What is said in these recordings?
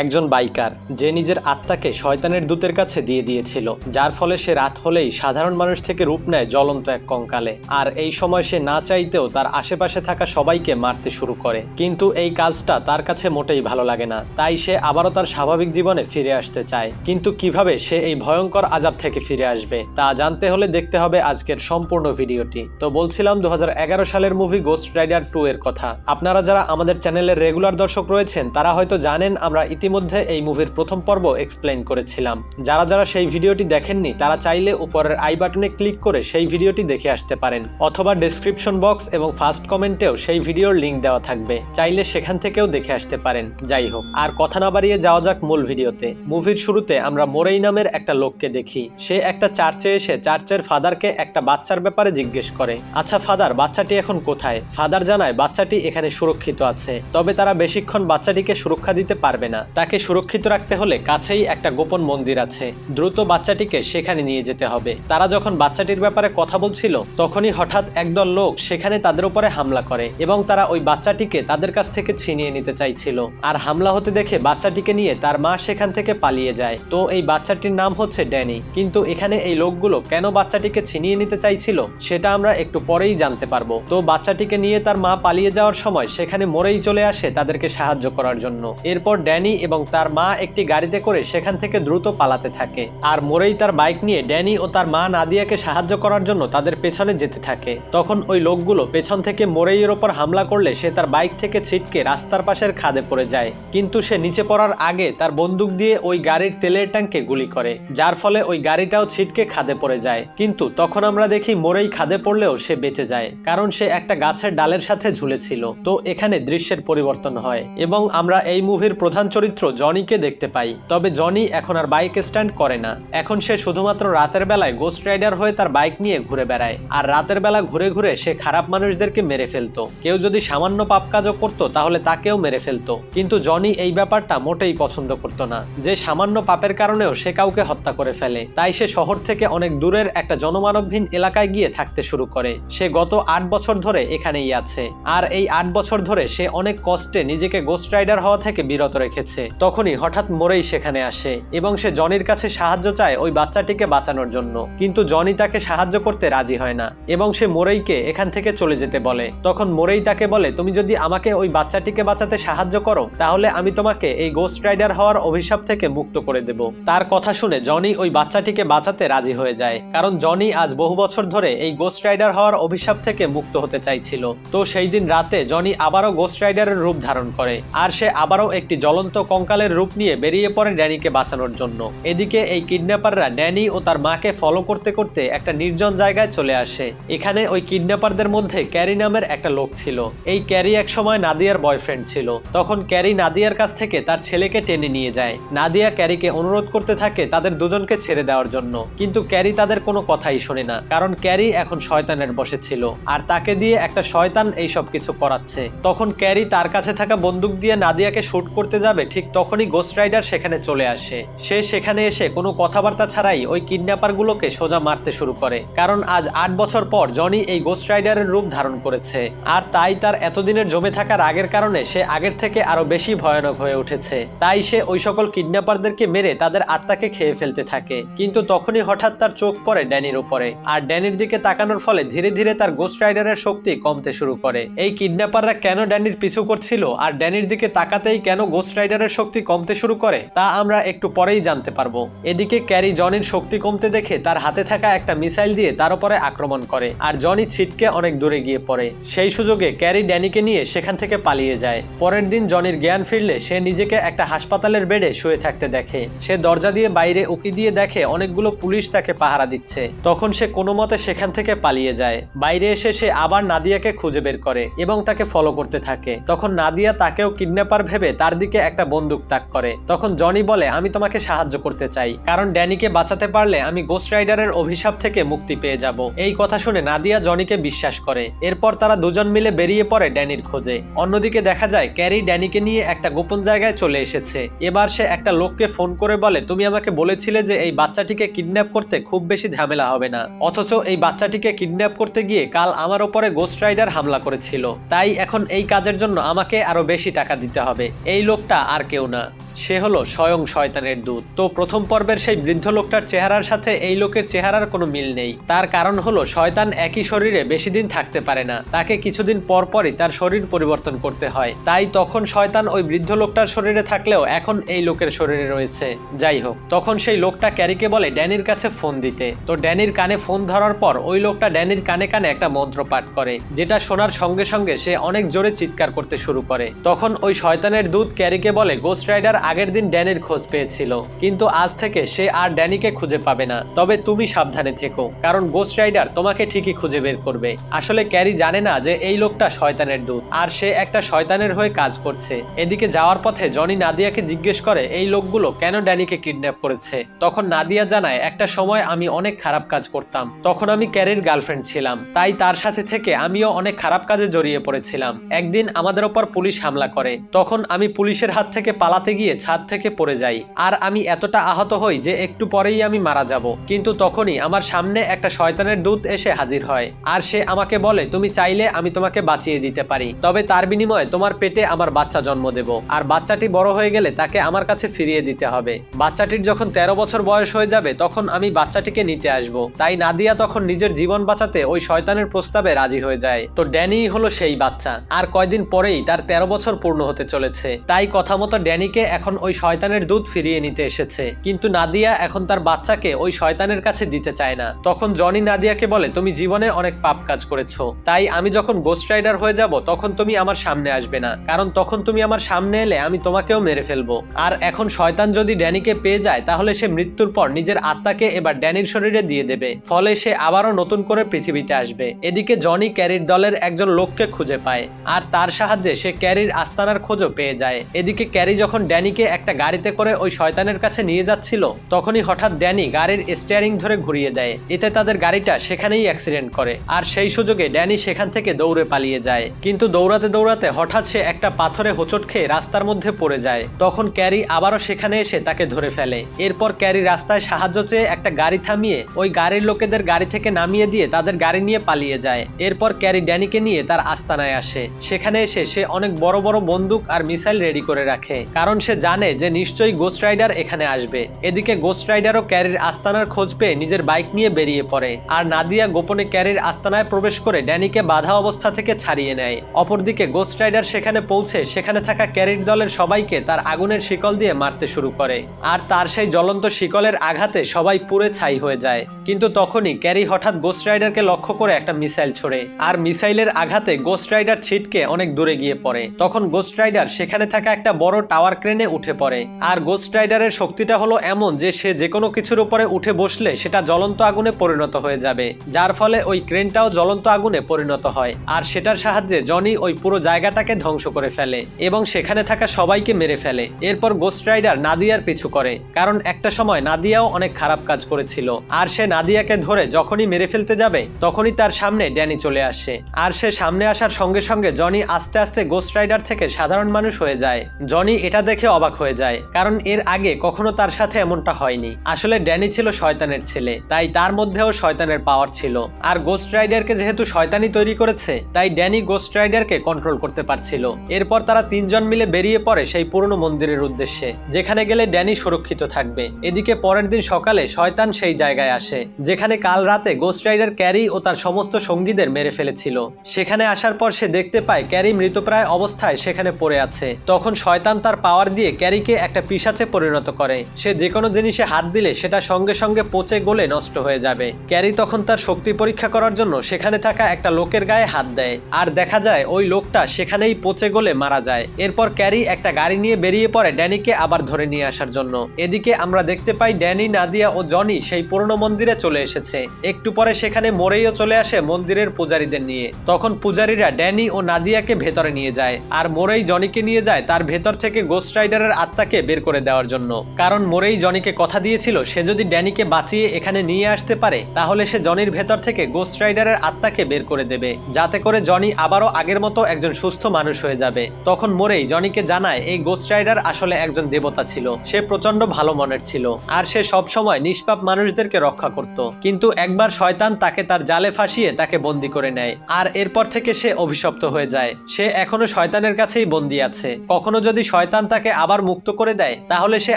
একজন বাইকার যে নিজের আত্মাকে শয়তানের দূতের কাছে দিয়ে দিয়েছিল, যার ফলে সে রাত হলেই সাধারণ মানুষ থেকে রূপ নেয় জ্বলন্ত এক কঙ্কালে। আর এই সময় সে না চাইতেও তার আশেপাশে থাকা সবাইকে মারতে শুরু করে। কিন্তু এই কাজটা তার কাছে মোটেই ভালো লাগে না, তাই সে আবারও তার স্বাভাবিক জীবনে ফিরে আসতে চায়। কিন্তু কিভাবে সে এই ভয়ঙ্কর আযাব থেকে ফিরে আসবে তা জানতে হলে দেখতে হবে আজকের সম্পূর্ণ ভিডিওটি। তো বলছিলাম 2011 সালের মুভি গোস্ট রাইডার 2 এর কথা। আপনারা যারা আমাদের চ্যানেলের রেগুলার দর্শক রয়েছেন তারা হয়তো জানেন আমরা ইতিমধ্যে এই মুভির প্রথম পর্ব এক্সপ্লেইন করেছিলাম। যারা যারা সেই ভিডিওটি দেখেননি তারা চাইলে উপরের আই বাটনে ক্লিক করে সেই ভিডিওটি দেখে আসতে পারেন, অথবা ডেসক্রিপশন বক্স এবং ফার্স্ট কমেন্টেও সেই ভিডিওর লিংক দেওয়া থাকবে, চাইলে সেখান থেকেও দেখে আসতে পারেন। যাই হোক, আর কথা না বাড়িয়ে যাওয়া যাক মূল ভিডিওতে। মুভির শুরুতে আমরা মোরেই নামের একটা লোককে দেখি। সে একটা চার্চে এসে চার্চের ফাদারকে একটা বাচ্চার ব্যাপারে জিজ্ঞেস করে, আচ্ছা ফাদার, বাচ্চাটি এখন কোথায়? ফাদার জানায় বাচ্চাটি এখানে সুরক্ষিত আছে, তবে তারা বেশিক্ষণ বাচ্চাটিকে সুরক্ষা দিতে পারবে না। তাকে সুরক্ষিত রাখতে হলে কাছেই একটা গোপন মন্দির আছে, দ্রুত বাচ্চাটিকে সেখানে নিয়ে যেতে হবে। তারা যখন বাচ্চাটির ব্যাপারে কথা বলছিল তখনই হঠাৎ একদল লোক সেখানে তাদের উপরে হামলা করে এবং তারা ওই বাচ্চাটিকে তাদের কাছ থেকে ছিনিয়ে নিতে চাইছিল। আর হামলা হতে দেখে বাচ্চাটিকে নিয়ে তার মা সেখান থেকে পালিয়ে যায়। তো এই বাচ্চাটির নাম হচ্ছে ড্যানি। কিন্তু এখানে এই লোকগুলো কেন বাচ্চাটিকে ছিনিয়ে নিতে চাইছিল সেটা আমরা একটু পরেই জানতে পারবো। তো বাচ্চাটিকে নিয়ে তার মা পালিয়ে যাওয়ার সময় সেখানে মোরেই চলে আসে তাদেরকে সাহায্য করার জন্য। এরপর ড্যানি এবং তার মা একটি গাড়িতে করে সেখান থেকে দ্রুত পালাতে থাকে, আর মোরেই তার বাইক নিয়ে ড্যানি ও তার মা নাদিয়াকে সাহায্য করার জন্য তাদের পেছনে যেতে থাকে। তখন ওই লোকগুলো পেছন থেকে মোরেইয়ের ওপর হামলা করলে সে তার বাইক থেকে ছিটকে রাস্তার পাশের খাদে পড়ে যায়। কিন্তু সে নিচে পড়ার আগে তার বন্দুক দিয়ে ওই গাড়ির তেলের ট্যাঙ্কে গুলি করে, যার ফলে ওই গাড়িটাও ছিটকে খাদে পড়ে যায়। কিন্তু তখন আমরা দেখি মোরেই খাদে পড়লেও সে বেঁচে যায়, কারণ সে একটা গাছের ডালের সাথে ঝুলেছিল। তো এখানে দৃশ্যের পরিবর্তন হয় এবং আমরা এই মুভির প্রধান চরিত্র জনিকে দেখতে পাই। তবে জনি এখন আর বাইক স্ট্যান্ড করে না, এখন সে শুধুমাত্র রাতের বেলায় গোস্ট রাইডার হয়ে তার বাইক নিয়ে ঘুরে বেড়ায়। আর রাতের বেলা ঘুরে ঘুরে সে খারাপ মানুষদেরকে মেরে ফেলতো। কেউ যদি সামান্য পাপ কাজও করতো তাহলে তাকেও মেরে ফেলতো। কিন্তু জনি এই ব্যাপারটা মোটেই পছন্দ করতো না, যে সামান্য পাপের কারণেও সে কাউকে হত্যা করে ফেলে। তাই সে শহর থেকে অনেক দূরের একটা জনমানবহীন এলাকায় গিয়ে থাকতে শুরু করে। সে গত 8 বছর ধরে এখানেই আছে, আর এই 8 বছর ধরে সে অনেক কষ্টে নিজেকে গোস্ট রাইডার হওয়া থেকে বিরত রেখেছে। তখনই হঠাৎ মোরেই সেখানে আসে এবং সে জনির কাছে সাহায্য চায় ওই বাচ্চাটিকে বাঁচানোর জন্য। কিন্তু জনি তাকে সাহায্য করতে রাজি হয় না এবং সে মোরেইকে এখান থেকে চলে যেতে বলে। তখন মোরেই তাকে বলে, তুমি যদি আমাকে ওই বাচ্চাটিকে বাঁচাতে সাহায্য করো তাহলে আমি তোমাকে এই গোস্ট রাইডার হওয়ার অভিশাপ থেকে মুক্ত করে দেব। তার কথা শুনে জনি ওই বাচ্চাটিকে বাঁচাতে রাজি হয়ে যায়, কারণ জনি আজ বহু বছর ধরে এই গোস্ট রাইডার হওয়ার অভিশাপ থেকে মুক্ত হতে চাইছিল। তো সেই দিন রাতে জনি আবারও গোস্ট রাইডারের রূপ ধারণ করে, আর সে আবারও একটি জ্বলন্ত কঙ্কালের রূপ নিয়ে বেরিয়ে পড়ে ড্যানিকে বাঁচানোর জন্য। এদিকে এই কিডন্যাপাররা ড্যানি ও তার মাকে ফলো করতে করতে একটা নির্জন জায়গায় চলে আসে। এখানে ওই কিডন্যাপারদের মধ্যে ক্যারি নামের একটা লোক ছিল। এই ক্যারি একসময় নাদিয়ার বয়ফ্রেন্ড ছিল। তখন ক্যারি নাদিয়ার কাছ থেকে তার ছেলেকে টেনে নিয়ে যায়। নাদিয়া ক্যারিকে অনুরোধ করতে থাকে তাদের দুজনকে ছেড়ে দেওয়ার জন্য, কিন্তু ক্যারি তাদের কোনো কথাই শোনে না, কারণ ক্যারি এখন শয়তানের বশে ছিল আর তাকে দিয়ে একটা শয়তান এইসব কিছু করাচ্ছে। তখন ক্যারি তার কাছে থাকা বন্দুক দিয়ে নাদিয়াকে শুট করতে যাবে, ঠিক তখনই গোস্ট রাইডার সেখানে চলে আসে। সে সেখানে এসে কোনো কথাবার্তা ছাড়াই ওই কিডন্যাপার গুলোকে সোজা মারতে শুরু করে, কারণ আজ 8 বছর পর জনি এই গোস্ট রাইডারের রূপ ধারণ করেছে। আর তাই তার এতদিনের জমে থাকা রাগের কারণে সে আগের থেকে আরো বেশি ভয়ানক হয়ে উঠেছে। তাই সে ওই সকল কিডন্যাপারদেরকে মেরে তাদের আত্মাকে খেয়ে ফেলতে থাকে। কিন্তু তখনই হঠাৎ তার চোখ পড়ে ড্যানির উপরে, আর ড্যানির দিকে তাকানোর ফলে ধীরে ধীরে তার গোস্ট রাইডারের শক্তি কমতে শুরু করে। এই কিডন্যাপাররা কেন ড্যানির পিছু করছিল আর ড্যানির দিকে তাকাতেই কেন গোস্ট রাইডারের শক্তি কমতে শুরু করে তা আমরা একটু পরেই জানতে পারবো। এদিকে ক্যারি জনির শক্তি কমতে দেখে তার হাতে থাকা একটা মিসাইল দিয়ে তার উপরে আক্রমণ করে, আর জনি ছিটকে অনেক দূরে গিয়ে পড়ে। সেই সুযোগে ক্যারি ড্যানিকে নিয়ে সেখান থেকে পালিয়ে যায়। পরের দিন জনির জ্ঞান ফিরলে সে নিজেকে একটা হাসপাতালের বেডে শুয়ে থাকতে দেখে। সে দরজা দিয়ে বাইরে উকি দিয়ে দেখে অনেকগুলো পুলিশ তাকে পাহারা দিচ্ছে। তখন সে কোনো মতে সেখান থেকে পালিয়ে যায়। বাইরে এসে সে আবার নাদিয়াকে খুঁজে বের করে এবং তাকে ফলো করতে থাকে। তখন নাদিয়া তাকেও কিডন্যাপার ভেবে তার দিকে একটা বন্দুক তাক করে। তখন জনি বলে, আমি তোমাকে সাহায্য করতে চাই, কারণ ড্যানিকে বাঁচাতে পারলে আমি গোস্ট রাইডারের অভিশাপ থেকে মুক্তি পেয়ে যাব। এই কথা শুনে নাদিয়া জনিকে বিশ্বাস করে। এরপর তারা দুজন মিলে বেরিয়ে পড়ে ড্যানির খোঁজে। অন্যদিকে দেখা যায় ক্যারি ড্যানিকে নিয়ে একটা গোপন জায়গায় চলে এসেছে। এবার সে একটা লোককে ফোন করে বলে, তুমি আমাকে বলেছিলে যে এই বাচ্চাটিকে কিডন্যাপ করতে খুব বেশি ঝামেলা হবে না, অথচ এই বাচ্চাটিকে কিডন্যাপ করতে গিয়ে কাল আমার উপরে গোস্ট রাইডার হামলা করেছিল। তাই এখন এই কাজের জন্য আমাকে আরো বেশি টাকা দিতে হবে। এই লোকটা আর কেউ না, সে হলো স্বয়ং শয়তানের দূত। তো প্রথম পর্বের সেই বৃদ্ধ লোকটার চেহারার সাথে এই লোকের চেহারার কোনো মিল নেই। তার কারণ হলো শয়তান একই শরীরে বেশি দিন থাকতে পারে না, তাকে কিছুদিন পর পরই তার শরীর পরিবর্তন করতে হয়। তাই তখন শয়তান ওই বৃদ্ধ লোকটার শরীরে থাকলেও এখন এই লোকের শরীরে রয়েছে। যাই হোক, তখন সেই লোকটা ক্যারিকে বলে ড্যানির কাছে ফোন দিতে। তো ড্যানির কানে ফোন ধরার পর ওই লোকটা ড্যানির কানে কানে একটা মন্ত্র পাঠ করে, যেটা শোনার সঙ্গে সঙ্গে সে অনেক জোরে চিৎকার করতে শুরু করে। তখন ওই শয়তানের দূত ক্যারিকে বলে গোস্ট রাইডার আগের দিন ড্যানির খোঁজ পেয়েছিল, কিন্তু আজ থেকে সে আর ড্যানিকে খুঁজে পাবে না। তবে তুমি সাবধানে থেকো, কারণ গোস্ট রাইডার তোমাকে ঠিকই খুঁজে বের করবে। আসলে ক্যারি জানে না যে এই লোকটা শয়তানের দূত, আর সে একটা শয়তানের হয়ে কাজ করছে। এদিকে যাওয়ার পথে জনি নাদিয়াকে জিজ্ঞেস করে এই লোকগুলো কেন ড্যানিকে কিডন্যাপ করেছে। তখন নাদিয়া জানায় একটা সময় আমি অনেক খারাপ কাজ করতাম, তখন আমি ক্যারির গার্লফ্রেন্ড ছিলাম, তাই তার সাথে থেকে আমিও অনেক খারাপ কাজে জড়িয়ে পড়েছিলাম। একদিন আমাদের ওপর পুলিশ হামলা করে, তখন আমি পুলিশের হাত থেকে পালাতে গিয়ে ছাদ থেকে পড়ে যাই, আর আমি এতটা আহত হই যে একটু পরেই আমি মারা যাব। কিন্তু তখনই আমার সামনে একটা শয়তানের দূত এসে হাজির হয়, আর সে আমাকে বলে তুমি চাইলে আমি তোমাকে বাঁচিয়ে দিতে পারি, তবে তার বিনিময়ে তোমার পেটে আমার বাচ্চা জন্ম দেব, আর বাচ্চাটি বড় হয়ে গেলে তাকে আমার কাছে ফিরিয়ে দিতে হবে। বাচ্চাটির যখন 13 বছর বয়স হয়ে যাবে তখন আমি বাচ্চাটিকে নিতে আসব। তাই নাদিয়া তখন নিজের জীবন বাঁচাতে ওই শয়তানের প্রস্তাবে রাজি হয়ে যায়। তো ড্যানি হলো সেই বাচ্চা, আর কয়দিন পরেই তার 13 বছর পূর্ণ হতে চলেছে। তাই কথা মতো ড্যানিকে এখন ওই শয়তানের দুধ ফিরিয়ে নিতে এসেছে, কিন্তু নাদিয়া এখন তার বাচ্চাকে ওই শয়তানের কাছে দিতে চায় না। তখন জনি নাদিয়াকে বলে তুমি জীবনে অনেক পাপ কাজ করেছো, তাই আমি যখন গোস্ট রাইডার হয়ে যাব তখন তুমি আমার সামনে আসবে না, কারণ তখন তুমি আমার সামনে এলে আমি তোমাকেও মেরে ফেলবো। আর এখন শয়তান যদি ড্যানিকে পেয়ে যায় তাহলে সে মৃত্যুর পর নিজের আত্মাকে এবার ড্যানির শরীরে দিয়ে দেবে, ফলে সে আবারও নতুন করে পৃথিবীতে আসবে। এদিকে জনি ক্যারির দলের একজন লোককে খুঁজে পায়, আর তার সাহায্যে সে ক্যারির আস্তানার খোঁজও পেয়ে যায়। এদিকে ক্যারি যখন ড্যানিকে একটা গাড়িতে করে ওই শয়তানের কাছে নিয়ে যাচ্ছিল, তখনই হঠাৎ ড্যানি গাড়ির স্টিয়ারিং ধরে ঘুরিয়ে দেয়, এতে তাদের গাড়িটা সেখানেই অ্যাক্সিডেন্ট করে। আর সেই সুযোগে ড্যানি সেখান থেকে দৌড়ে পালিয়ে যায়, কিন্তু দৌড়াতে দৌড়াতে হঠাৎ সে একটা পাথরে হোঁচট খেয়ে রাস্তার মধ্যে পড়ে যায়। তখন ক্যারি আবারও সেখানে এসে তাকে ধরে ফেলে। এরপর ক্যারি রাস্তায় সাহায্য চেয়ে একটা গাড়ি থামিয়ে ওই গাড়ির লোকেদের গাড়ি থেকে নামিয়ে দিয়ে তাদের গাড়ি নিয়ে পালিয়ে যায়। এরপর ক্যারি ড্যানিকে নিয়ে তার আস্তানায় আসে। সেখানে এসে সে অনেক বড় বড় বন্দুক আর মিসাইল রেডি করে রাখে, কারণ সে জানে যে নিশ্চয়ই গোস্ট রাইডার এখানে আসবে। এদিকে গোস্ট রাইডারও ক্যারির আস্তানার খোঁজ পেয়ে নিজের বাইক নিয়ে বেরিয়ে পড়ে, আর নাদিয়া গোপনে ক্যারির আস্তানায় প্রবেশ করে ড্যানিকে বাধা অবস্থা থেকে ছাড়িয়ে নেয়। অপরদিকে গোস্ট রাইডার সেখানে পৌঁছে সেখানে থাকা ক্যারির দলের সবাইকে তার আগুনের শিকল দিয়ে মারতে শুরু করে, আর তার সেই জ্বলন্ত শিকলের আঘাতে সবাই পুড়ে ছাই হয়ে যায়। কিন্তু তখনই ক্যারি হঠাৎ গোস্ট রাইডারকে লক্ষ্য করে একটা মিসাইল ছোড়ে, আর মিসাইলের আঘাতে গোস্ট রাইডার ছিটকে অনেক দূরে গিয়ে পড়ে। তখন গোস্ট রাইডার সেখানে থাকা একটা বড় টাওয়ার ক্রেনে উঠে পড়ে, আর গোস্ট রাইডারের শক্তিটা হলো এমন যে সে যে কোনো কিছুর উপরে উঠে বসলে সেটা জ্বলন্ত আগুনে পরিণত হয়ে যাবে, যার ফলে ওই ক্রেনটাও জ্বলন্ত আগুনে পরিণত হয়। আর সেটার সাহায্যে জনি ওই পুরো জায়গাটাকে ধ্বংস করে ফেলে এবং সেখানে থাকা সবাইকে মেরে ফেলে। এরপর গোস্ট রাইডার নাদিয়ার পিছু করে, কারণ একটা সময় নাদিয়াও অনেক খারাপ কাজ করেছিল। আর সে নাদিয়াকে ধরে যখনই মেরে ফেলতে যাবে তখনই তার সামনে ড্যানি চলে আসে, আর সে সামনে আসার সঙ্গে সঙ্গে জনি আস্তে আস্তে গোস্ট রাইডার থেকে সাধারণ মানুষ হয়ে যায়। জনি এটা দেখে অবাক হয়ে যায়, কারণ এর আগে কখনো তার সাথে এমনটা হয়নি। আসলে ড্যানি ছিল শয়তানের ছেলে, তাই তার মধ্যেও শয়তানের পাওয়ার ছিল। আর গোস্ট রাইডারকে যেহেতু শয়তানি তৈরি করেছে, তাই ড্যানি গোস্ট রাইডারকে কন্ট্রোল করতে পারছিল। এরপর তারা তিনজন মিলে বেরিয়ে পড়ে সেই পুরনো মন্দিরের উদ্দেশ্যে, যেখানে গেলে ড্যানি সুরক্ষিত থাকবে। এদিকে পরের দিন সকালে শয়তান সেই জায়গায় আসে যেখানে কাল রাতে গোস্ট রাইডার ক্যারি ও তার সমস্ত সঙ্গীদের মেরে ফেলেছিল। সেখানে আসার পর সে দেখতে পায় ক্যারি মৃতপ্রায় অবস্থায় সেখানে পড়ে আছে। তখন শয়তান তার পাওয়ার দিয়ে ক্যারিকে একটা পিশাচে পরিণত করে। সে যে কোনো জিনিসে হাত দিলে সেটা সঙ্গে সঙ্গে পচে গলে নষ্ট হয়ে যাবে। ক্যারি তখন তার শক্তি পরীক্ষা করার জন্য সেখানে থাকা একটা লোকের গায়ে হাত দেয়, আর দেখা যায় ওই লোকটা সেখানেই পচে গলে মারা যায়। এরপর ক্যারি একটা গাড়ি নিয়ে বেরিয়ে পড়ে ড্যানিকে আবার ধরে নিয়ে আসার জন্য। এদিকে আমরা দেখতে পাই ড্যানি, নাদিয়া ও জনি সেই পুরনো মন্দিরে চলে এসেছে। একটু পরে সেখানে মোরেইও চলে আসে মন্দিরের পূজারীদের নিয়ে। তখন পূজারীরা ড্যানি ও নাদিয়াকে ভেতরে নিয়ে যায়, আর মোরেই জনিকে নিয়ে যায় তার ভেতর থেকে গোস্ট রাইডারের আত্মাকে বের করে দেওয়ার জন্য। কারণ মোরেই জনিকে কথা দিয়েছিল সে যদি ড্যানিকে বাঁচিয়ে এখানে নিয়ে আসতে পারে তাহলে সে জনির ভেতর থেকে গোস্ট রাইডারের আত্মাকে বের করে দেবে, যাতে করে জনি আবারও আগের মতো একজন সুস্থ মানুষ হয়ে যাবে। তখন মোরেই জনিকে জানায় এই গোস্ট রাইডার আসলে একজন দেবতা ছিল, সে প্রচন্ড ভালো মনের ছিল, আর সে সব সময় নিষ্পাপ মানুষদেরকে রক্ষা করত। কিন্তু একবার শয়তান তাকে তার জালে ফাঁসিয়ে তাকে বন্দী করে নেয়, আর এরপর থেকে সে অভিশপ্ত হয়ে যায়। সে এখনো শয়তানের কাছেই বন্দী আছে। কখনো যদি শয়তান তাকে আবার মুক্ত করে দেয় তাহলে সে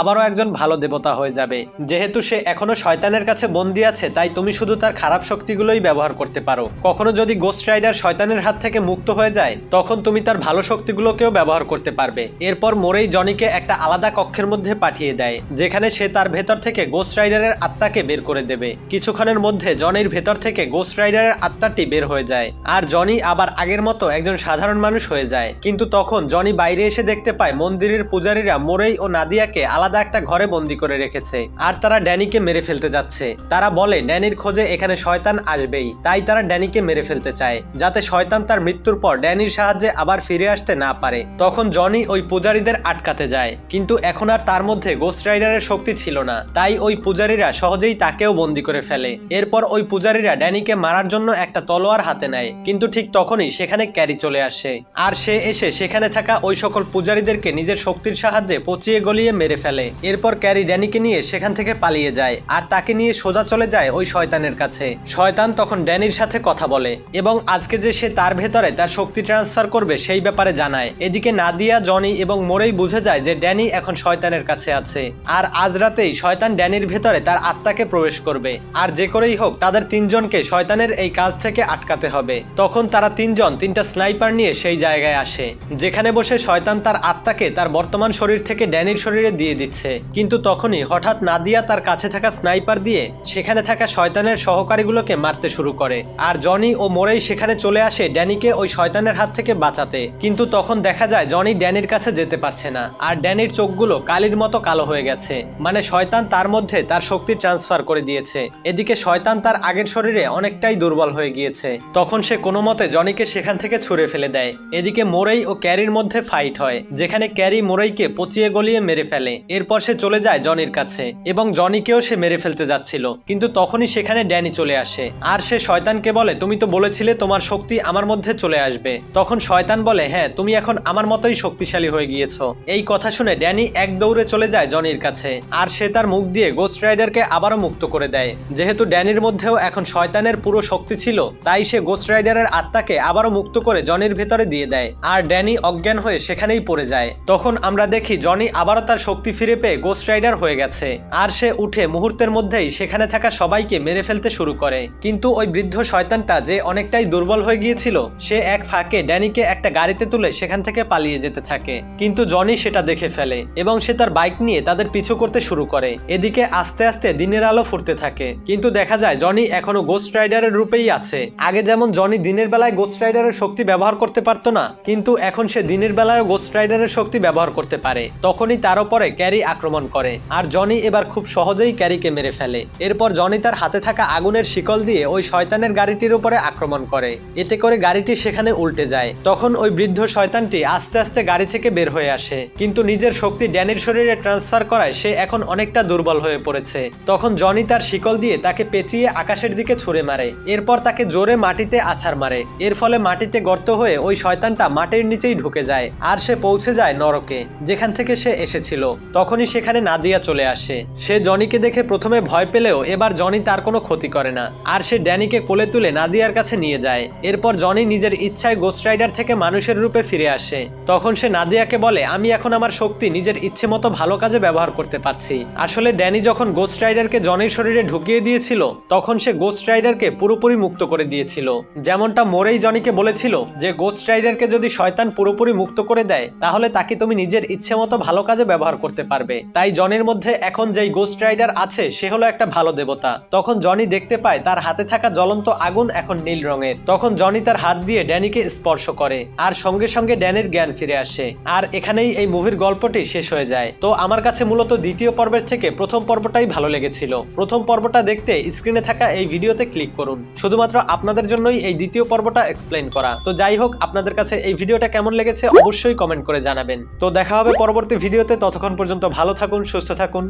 আবারও একজন ভালো দেবতা হয়ে যাবে। যেহেতু সে এখনো শয়তানের কাছে বন্দী আছে তাই তুমি শুধু তার খারাপ শক্তিগুলোই ব্যবহার করতে পারো। কখনো যদি গোস্ট রাইডার শয়তানের হাত থেকে মুক্ত হয়ে যায় তখন তুমি তার ভালো শক্তিগুলোকেও ব্যবহার করতে পারবে। এরপর মোরেই জনিকে একটা আলাদা কক্ষের মধ্যে পাঠিয়ে দেয় যেখানে সে তার ভেতর থেকে গোস্ট রাইডারের আত্মাকে বের করে দেবে। কিছুক্ষণের মধ্যে জনির ভেতর থেকে গোস্ট রাইডারের আত্মাটি বের হয়ে যায় আর জনি আবার আগের মতো একজন সাধারণ মানুষ হয়ে যায়। কিন্তু তখন জনি বাইরে এসে দেখতে পায় মন্দিরের পূজারীরা মোরেই ও নাদিয়াকে আলাদা একটা ঘরে বন্দি করে রেখেছে আর তারা ড্যানিকে মেরে ফেলতে যাচ্ছে। তারা বলে ড্যানির খোঁজে এখানে শয়তান আসবেই, তাই তারা ড্যানিকে মেরে ফেলতে চায় যাতে শয়তান তার মৃত্যুর পর ড্যানির সাহায্যে আবার ফিরে আসতে না পারে। তখন জনি ওই পূজারীদের আটকাতে যায় কিন্তু এখন আর তার মধ্যে গোস্ট রাইডারের শক্তি ছিল না, তাই ওই পূজারীরা সহজেই তাকেও বন্দি করে ফেলে। এরপর ওই পূজারীরা ড্যানিকে মারার জন্য একটা তলোয়ার হাতে নেয় কিন্তু ঠিক তখনই সেখানে ক্যারি চলে আসে আর সে এসে সেখানে থাকা ওই সকল পূজারীদেরকে নিজের শক্তির সাহায্যে পচিয়ে গলিয়ে মেরে ফেলে। এরপর ক্যারি ড্যানিকে নিয়ে সেখান থেকে পালিয়ে যায় আর তাকে নিয়ে সোজা চলে যায় ওই শয়তানের কাছে। শয়তান তখন ড্যানির সাথে কথা বলে এবং আজকে যে সে তার ভেতরে তার শক্তি ট্রান্সফার করবে সেই ব্যাপারে জানায়। এদিকে নাদিয়া, জনি এবং মোরেই বুঝে যায় যে ড্যানি এখন শয়তানের কাছে আছে আর আজ রাতেই শয়তান ড্যানির ভেতরে তার আত্মাকে প্রবেশ করবে আর যে করেই হোক তাদের তিনজনকে শয়তানের এই কাজ থেকে আটকাতে হবে। তখন তারা তিনজন তিনটা স্নাইপার নিয়ে সেই জায়গায় আসে যেখানে বসে শয়তান তার আত্মাকে তার বর্তমান শরীর থেকে ড্যানির শরীরে দিয়ে দিচ্ছে। কিন্তু তখনই হঠাৎ নাদিয়া তার কাছে থাকা স্নাইপার দিয়ে সেখানে থাকা শয়তানের সহকারীগুলোকে মারতে শুরু করে আর জনি ও মোরেই সেখানে চলে আসে ড্যানিকে ওই শয়তানের হাত থেকে বাঁচাতে। কিন্তু তখন দেখা যায় জনি ড্যানির কাছে যেতে পারছে না আর ড্যানির চোখগুলো কালির মতো কালো হয়ে গেছে, মানে শয়তান তার মধ্যে তার শক্তি ট্রান্সফার করে দিয়েছে। এদিকে শয়তান তার আগের শরীরে অনেকটাই দুর্বল হয়ে গিয়েছে। তখন সে কোনো মতে জনিকে সেখান থেকে ছুঁড়ে ফেলে দেয়। এদিকে মোরেই ও ক্যারির মধ্যে ফাইট হয় যেখানে ক্যারি মোরেইকে পচিয়ে গলিয়ে মেরে ফেলে। এরপর সে চলে যায় জনির কাছে এবং জনিকেও সে মেরে ফেলতে যাচ্ছিল কিন্তু তখনই সেখানে ড্যানি চলে আসে আর সে শয়তানকে বলে তুমি তো বলেছিলে তোমার শক্তি আমার মধ্যে চলে আসবে। তখন শয়তান বলে হ্যাঁ, তুমি এখন আমার মতোই শক্তিশালী হয়ে গিয়েছো। এই কথা শুনে ড্যানি এক দৌড়ে চলে যায় জনির কাছে আর সে তার মুখ দিয়ে গোস্ট রাইডারকে আবারও মুক্ত করে দেয়। যেহেতু ড্যানির মধ্যেও এখন শয়তানের পুরো শক্তি ছিল তাই সে গোস্ট রাইডারের আত্মাকে আবারও মুক্ত করে জনির ভেতরে দিয়ে দেয় আর ড্যানি অজ্ঞান হয়ে সেখানেই পড়ে যায়। তখন আমরা দেখি জনি আবারও তার শক্তি ফিরে পেয়ে গোস্ট রাইডার হয়ে গেছে আর সে উঠে মুহূর্তের মধ্যেই সেখানে থাকা সবাইকে মেরে ফেলতে শুরু করে। কিন্তু ওই বৃদ্ধ শয়তানটা যে অনেকটাই দুর্বল হয়ে গিয়েছিল সে এক ফাঁকে ড্যানিকে একটা গাড়িতে তুলে সেখান থেকে পালিয়ে যেতে থাকে কিন্তু জনি সেটা দেখে ফেলে এবং সে তার বাইক নিয়ে তাদের পিছু করতে শুরু করে। এদিকে আস্তে আস্তে দিনের আলো ফুটতে থাকে কিন্তু দেখা যায় জনি এখনো গোস্ট রাইডারের রূপেই আছে। আগে যেমন জনি দিনের বেলায় গোস্ট রাইডারের শক্তি ব্যবহার করতে পারতো না কিন্তু এখন সে দিনের বেলায়ও গোস্ট রাইডারের শক্তি ব্যবহার করতে পারে। তখনই তার উপরে ক্যারি আক্রমণ করে আর জনি এবার খুব সহজেই ক্যারিকে মেরে ফেলে। এরপর জনি তার হাতে থাকা আগুনের শিকল দিয়ে ওই শয়তানের গাড়িটির উপরে আক্রমণ করে, এতে করে গাড়িটি সেখানে উল্টে যায়। তখন ওই বৃদ্ধ শয়তানটি আস্তে আস্তে গাড়ি থেকে বের হয়ে আসে কিন্তু নিজের শক্তি ড্যানির শরীরে ট্রান্সফার করায় সে এখন অনেকটা দুর্বল হয়ে পড়েছে। তখন জনি তার শিকল দিয়ে তাকে পেঁচিয়ে আকাশের দিকে ছুঁড়ে মারে, এরপর তাকে জোরে মাটিতে আছাড় মারে। এর ফলে মাটিতে গর্ত হয়ে ওই শয়তানটা মাটির নিচেই ঢুকে যায় আর সে পৌঁছে যায় নরকে যেখান থেকে সে এসেছিল। তখনই সেখানে নাদিয়া চলে আসে। সে জনিকে দেখে প্রথমে ভয় পেলেও এবার জনি তার কোনো ক্ষতি করে না আর সে ড্যানিকে কোলে তুলে নাদিয়ার কাছে নিয়ে যায়। এরপর জনি নিজের ইচ্ছায় গোস্ট রাইডার থেকে মানুষের রূপে ফিরে আসে। তখন সে নাদিয়াকে বলে আমি এখন আমার শক্তি নিজের ইচ্ছে মতো ভালো কাজে ব্যবহার করতে পারছি। আসলে ড্যানি যখন গোস্ট রাইডারকে জনির শরীরে ঢুকিয়ে দিয়েছিল তখন সে গোস্ট রাইডারকে পুরোপুরি মুক্ত করে দিয়েছিল। যেমনটা মোরেই জনিকে বলেছিল যে গোস্ট রাইডারকে যদি শয়তান পুরোপুরি মুক্ত করে দেয় তাহলে তাকে তুমি নিজের ইচ্ছে মতো ভালো কাজে ব্যবহার করতে পারবে। তাই জনির মধ্যে এখন যেই গোস্ট রাইডার আছে সে হলো একটা ভালো দেবতা। তখন জনি দেখতে পায় তার হাতে থাকা জ্বলন্ত আগুন এখন নীল রঙের। তখন জনি তার হাত দিয়ে ড্যানিকে স্পর্শ করে আর সঙ্গে সঙ্গে ড্যানির জ্ঞান ফিরে আসে আর এখানেই এই মুভির গল্পটি শেষ হয়ে যায়। তো আমার কাছে মূলত দ্বিতীয় পর্বের থেকে প্রথম পর্বটাই ভালো লেগেছিল। প্রথম পর্বটা দেখতে স্ক্রিনে থাকা এই ভিডিওতে ক্লিক করুন, শুধুমাত্র আপনাদের জন্যই এই দ্বিতীয় পর্বটা এক্সপ্লেইন করা। তো যাই হোক, আপনাদের কাছে এই ভিডিওটা কেমন লেগেছে অবশ্যই কমেন্ট করে জানাবেন। তো দেখা হবে পরবর্তী ভিডিওতে, ততক্ষণ পর্যন্ত ভালো থাকুন, সুস্থ থাকুন,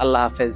আল্লাহ হাফেজ।